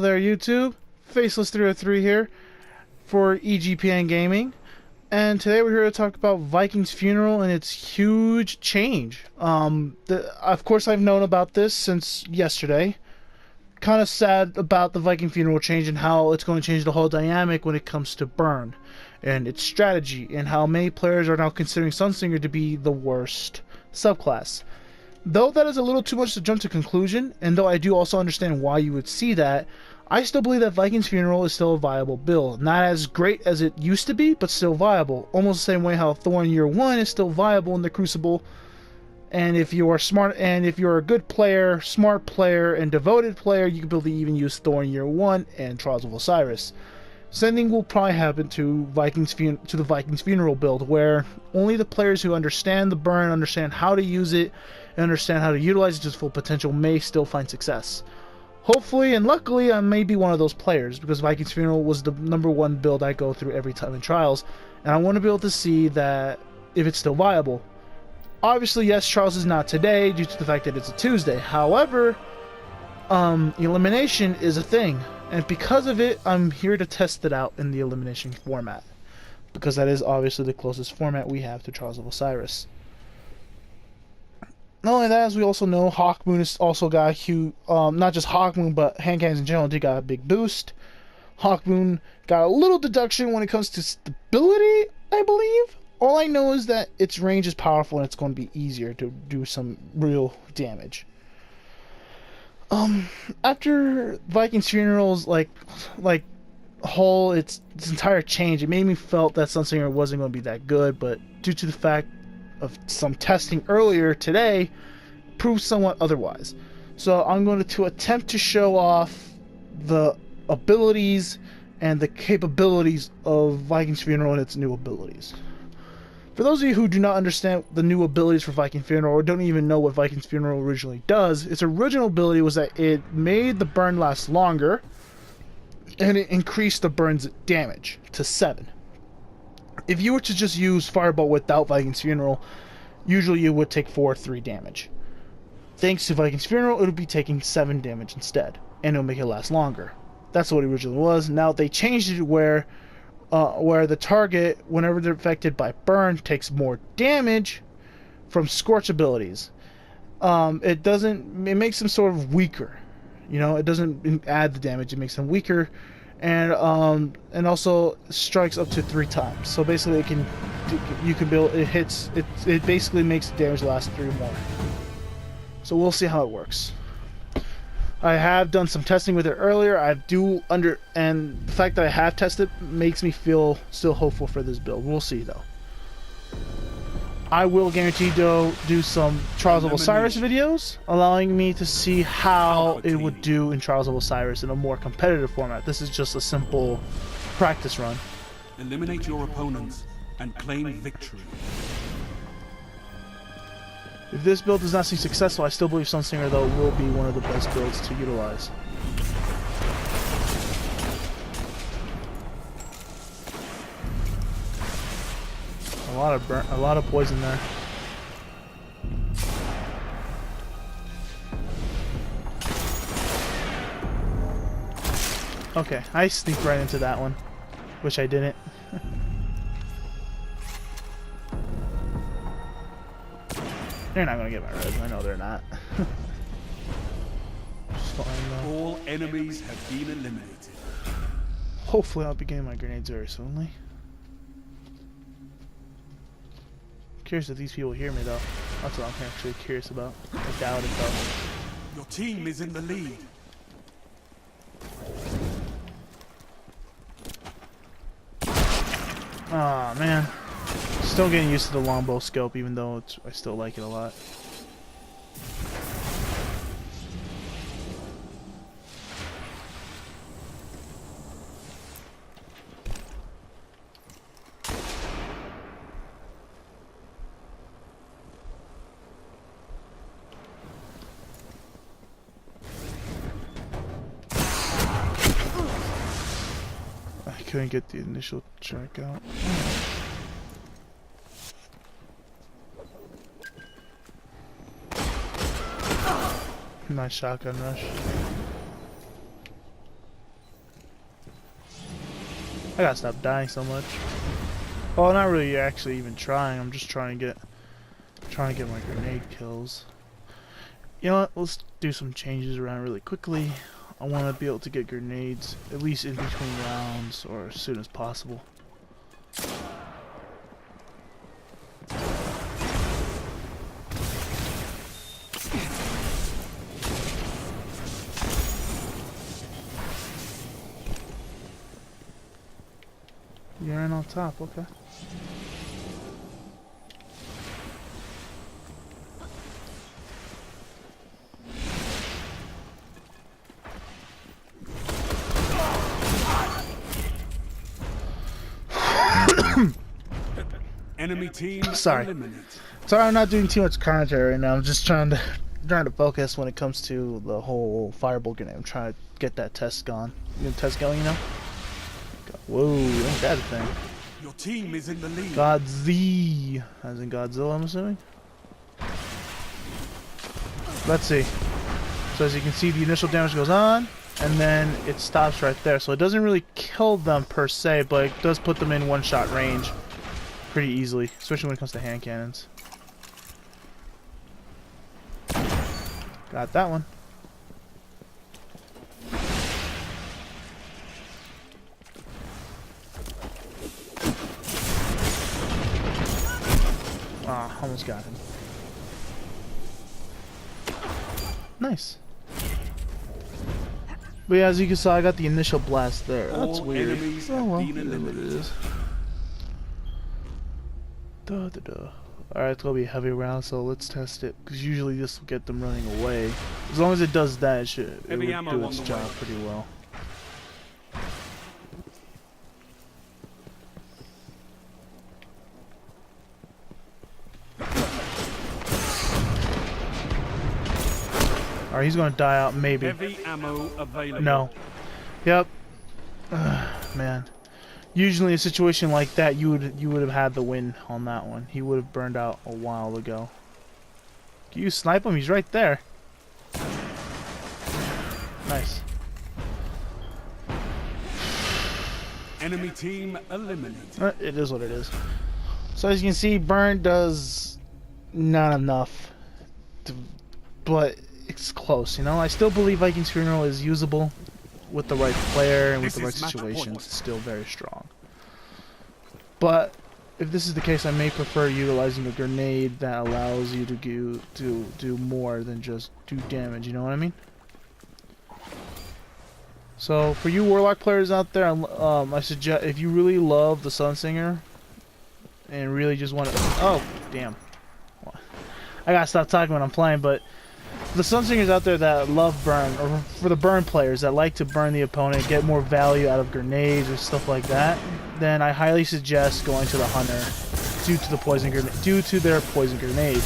Hello there, YouTube. Faceless303 here for EGPN Gaming, and today we're here to talk about Viking's funeral and its huge change. Of course, I've known about this since yesterday. Kind of sad about the Viking funeral change and how it's going to change the whole dynamic when it comes to burn and its strategy, and how many players are now considering Sunsinger to be the worst subclass. Though that is a little too much to jump to conclusion, and though I do also understand why you would see that, I still believe that Viking's Funeral is still a viable build. Not as great as it used to be, but still viable. Almost the same way how Thorn Year 1 is still viable in the Crucible. And if you are smart, and if you're a good player, smart player, and devoted player, you can probably even use Thorn Year 1 and Trials of Osiris. Same thing will probably happen to the Viking's Funeral build, where only the players who understand the burn, understand how to use it, and understand how to utilize it to its full potential may still find success. Hopefully and luckily I may be one of those players, because Viking's Funeral was the #1 build I go through every time in Trials, and I want to be able to see that if it's still viable. Obviously, yes, Trials is not today due to the fact that it's a Tuesday. However, elimination is a thing, and because of it, I'm here to test it out in the elimination format, because that is obviously the closest format we have to Trials of Osiris. Not only that, as we also know, Hawkmoon has also got a huge, not just Hawkmoon, but hand cannons in general did got a big boost. Hawkmoon got a little deduction when it comes to stability, I believe. All I know is that its range is powerful and it's going to be easier to do some real damage. After Viking's Funeral's whole its entire change, it made me felt that Sunsinger wasn't going to be that good, but due to the fact of some testing earlier today, proved somewhat otherwise. So I'm going to attempt to show off the abilities and the capabilities of Viking's Funeral and its new abilities. For those of you who do not understand the new abilities for Viking's Funeral, or don't even know what Viking's Funeral originally does, its original ability was that it made the burn last longer, and it increased the burn's damage to 7. If you were to just use Fireball without Viking's Funeral, usually you would take 4 or 3 damage. Thanks to Viking's Funeral, it would be taking 7 damage instead, and it'll make it last longer. That's what it originally was. Now they changed it where the target, whenever they're affected by burn, takes more damage from Scorch abilities. It makes them sort of weaker. You know, it doesn't add the damage; it makes them weaker. And also strikes up to 3 times. So basically, it basically makes the damage last 3 more. So we'll see how it works. I have done some testing with it earlier. And the fact that I have tested makes me feel still hopeful for this build. We'll see though. I will guarantee to do some Trials of Osiris videos, allowing me to see how it would do in Trials of Osiris in a more competitive format. This is just a simple practice run. Eliminate your opponents and claim victory. If this build does not seem successful, I still believe Sunsinger though will be one of the best builds to utilize. A lot of poison there. Okay, I sneaked right into that one, which I didn't. They're not gonna get my res. I know they're not. All enemies have been eliminated. Hopefully, I'll be getting my grenades very soonly. Curious if these people hear me though. That's what I'm actually curious about. I doubt it though. Your team is in the lead. Aw, man. Still getting used to the longbow scope, even though I still like it a lot. I couldn't get the initial track out. Nice shotgun rush. I gotta stop dying so much. Well, not really actually even trying. I'm just trying to get my grenade kills. You know what? Let's do some changes around really quickly. I want to be able to get grenades at least in between rounds or as soon as possible. You're in on top, okay. Enemy team Sorry. eliminated. Sorry, I'm not doing too much commentary right now. I'm just trying to focus when it comes to the whole fireball grenade. I'm trying to get that test gone. You know, test going, you know? Whoa, ain't that a thing? Your team is in the lead. Godzilla, as in Godzilla, I'm assuming. Let's see. So as you can see, the initial damage goes on, and then it stops right there. So it doesn't really kill them per se, but it does put them in one-shot range pretty easily, especially when it comes to hand cannons. Got that one. Ah, almost got him. Nice. But yeah, as you can see, I got the initial blast there. That's All weird. enemies Oh have well, been it is what it eliminated. is. Alright, it's gonna be a heavy round, so let's test it. Because usually this will get them running away. As long as it does that, it Heavy would ammo do on its the job way. pretty well. Alright, he's gonna die out, maybe. Heavy ammo available. No. Yep. Man. Usually in a situation like that, you would have had the win on that one. He would have burned out a while ago. Can you snipe him? He's right there. Nice. Enemy team eliminated. It is what it is. So as you can see, burn does not enough, but it's close. You know, I still believe Viking's Funeral is usable with the right player and with the right This is match situations. point. It's still very strong. But if this is the case, I may prefer utilizing a grenade that allows you to do more than just do damage. You know what I mean? So for you Warlock players out there, I suggest if you really love the Sunsinger and really just want to, oh damn, I gotta stop talking when I'm playing. But the Sunsingers out there that love burn, or for the burn players that like to burn the opponent, get more value out of grenades or stuff like that, then I highly suggest going to the Hunter due to their poison grenade.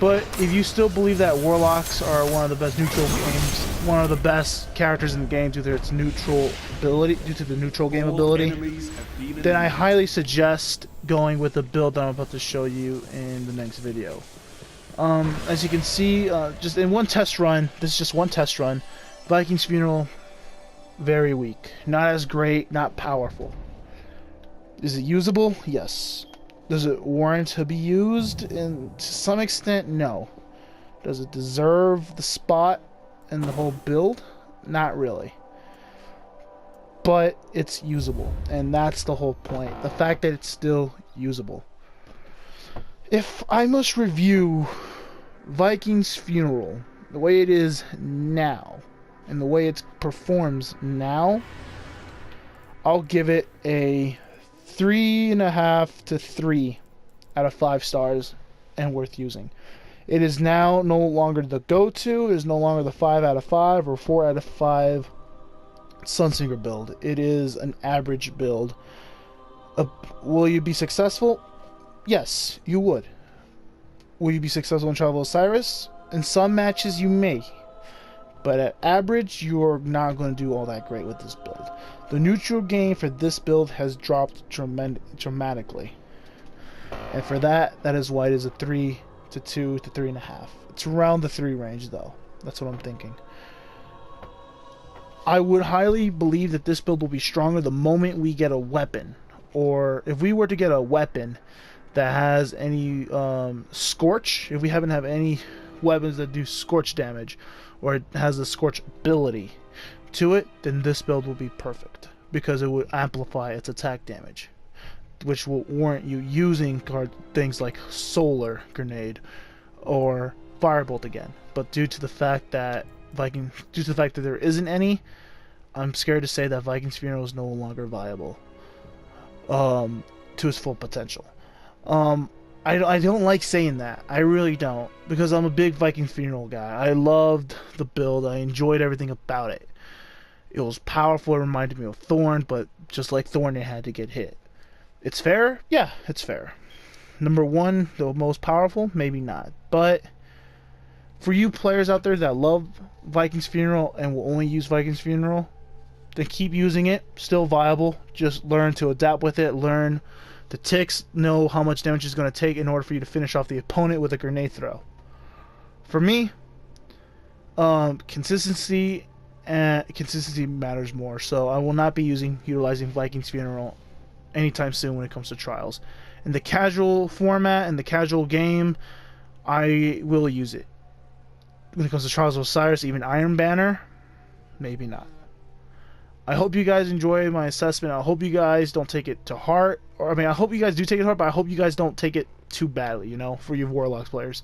But if you still believe that Warlocks are one of the best neutral games, one of the best characters in the game due to its neutral ability, due to the neutral game All ability, enemies have been then I eliminated. highly suggest going with the build that I'm about to show you in the next video. As you can see, just in one test run, this is just one test run, Viking's Funeral, very weak. Not as great, not powerful. Is it usable? Yes. Does it warrant to be used? And to some extent, no. Does it deserve the spot and the whole build? Not really. But it's usable, and that's the whole point. The fact that it's still usable. If I must review Viking's Funeral, the way it is now, and the way it performs now, I'll give it a 3.5 to 3 out of 5 stars and worth using. It is now no longer the go-to, it is no longer the 5 out of 5 or 4 out of 5 Sunsinger build. It is an average build. Will you be successful? Yes, you would. Will you be successful in Travel Osiris? In some matches you may. But at average, you're not going to do all that great with this build. The neutral game for this build has dropped dramatically. And for that, that is why it is a 3 to 2 to 3.5. It's around the 3 range though. That's what I'm thinking. I would highly believe that this build will be stronger the moment we get a weapon. Or if we were to get a weapon that has any scorch, if we happen to have any weapons that do scorch damage, or it has a scorch ability to it, then this build will be perfect. Because it would amplify its attack damage, which will warrant you using things like Solar Grenade or Firebolt again. But due to the fact that there isn't any, I'm scared to say that Viking's Funeral is no longer viable to its full potential. I don't like saying that. I really don't, because I'm a big Viking Funeral guy. I loved the build. I enjoyed everything about it. It was powerful. It reminded me of Thorn, but just like Thorn, it had to get hit. It's fair? Yeah, it's fair. Number one, the most powerful? Maybe not. But for you players out there that love Viking's Funeral and will only use Viking's Funeral, then keep using it. Still viable. Just learn to adapt with it. Learn the ticks. Know how much damage it's going to take in order for you to finish off the opponent with a grenade throw. For me, consistency matters more. So I will not be utilizing Viking's Funeral anytime soon when it comes to trials. In the casual format and the casual game, I will use it. When it comes to Trials of Osiris, even Iron Banner, maybe not. I hope you guys enjoy my assessment. I hope you guys don't take it to heart. Or, I mean, I hope you guys do take it to heart, but I hope you guys don't take it too badly, you know, for you Warlocks players.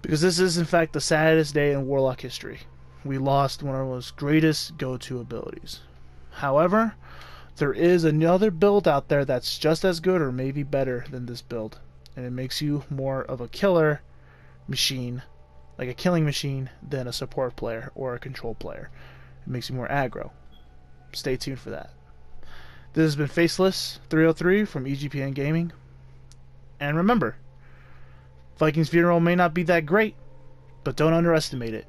Because this is, in fact, the saddest day in Warlock history. We lost one of our most greatest go-to abilities. However, there is another build out there that's just as good or maybe better than this build. And it makes you more of a killer machine, like a killing machine, than a support player or a control player. It makes you more aggro. Stay tuned for that. This has been Faceless 303 from EGPN Gaming. And remember, Viking's Funeral may not be that great, but don't underestimate it,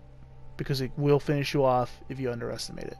because it will finish you off if you underestimate it.